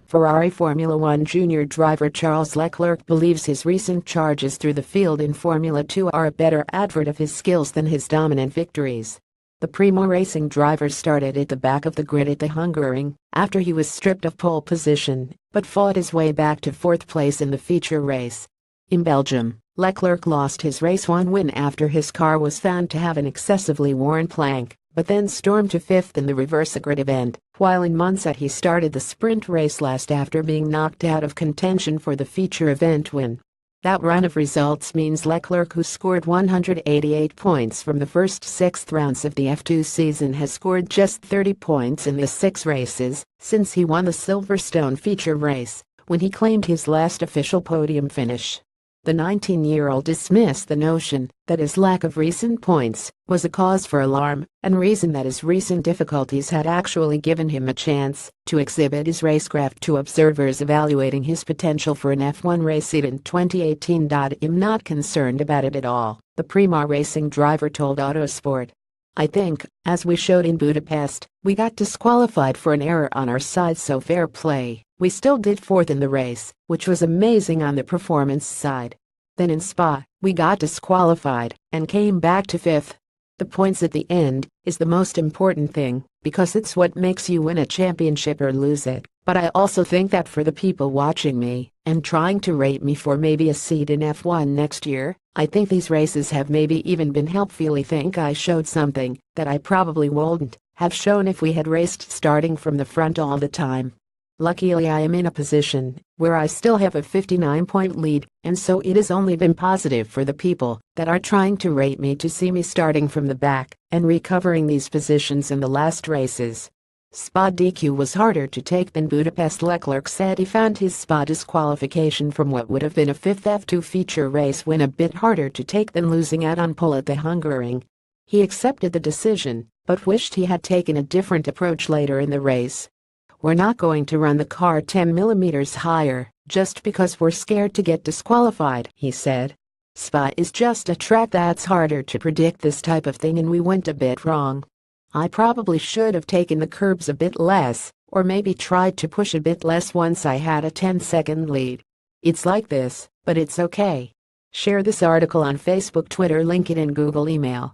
Ferrari Formula One junior driver Charles Leclerc believes his recent charges through the field in Formula 2 are a better advert of his skills than his dominant victories. The Primo Racing driver started at the back of the grid at the Hungaroring after he was stripped of pole position, but fought his way back to fourth place in the feature race. In Belgium, Leclerc lost his race 1 win after his car was found to have an excessively worn plank, but then stormed to fifth in the reverse grid event, while in Monza he started the sprint race last after being knocked out of contention for the feature event win. That run of results means Leclerc, who scored 188 points from the first 6 rounds of the F2 season, has scored just 30 points in the 6 races since he won the Silverstone feature race, when he claimed his last official podium finish. The 19-year-old dismissed the notion that his lack of recent points was a cause for alarm and reasoned that his recent difficulties had actually given him a chance to exhibit his racecraft to observers evaluating his potential for an F1 race seat in 2018. "I'm not concerned about it at all," the Primo Racing driver told Autosport. "I think, as we showed in Budapest, we got disqualified for an error on our side, so fair play. We still did fourth in the race, which was amazing on the performance side. Then in Spa, we got disqualified and came back to fifth. The points at the end is the most important thing, because it's what makes you win a championship or lose it. But I also think that for the people watching me and trying to rate me for maybe a seat in F1 next year, I think these races have maybe even been helpful. I think I showed something that I probably wouldn't have shown if we had raced starting from the front all the time. Luckily, I am in a position where I still have a 59-point lead, and so it has only been positive for the people that are trying to rate me to see me starting from the back and recovering these positions in the last races." Spa DQ was harder to take than Budapest. Leclerc said he found his Spa disqualification from what would have been a fifth F2 feature race win a bit harder to take than losing out on pole at the Hungaroring. He accepted the decision, but wished he had taken a different approach later in the race. "We're not going to run the car 10 millimeters higher just because we're scared to get disqualified," he said. "Spa is just a track that's harder to predict this type of thing, and we went a bit wrong. I probably should have taken the curbs a bit less, or maybe tried to push a bit less once I had a 10-second lead. It's like this, but it's okay." Share this article on Facebook, Twitter, LinkedIn, and Google. Email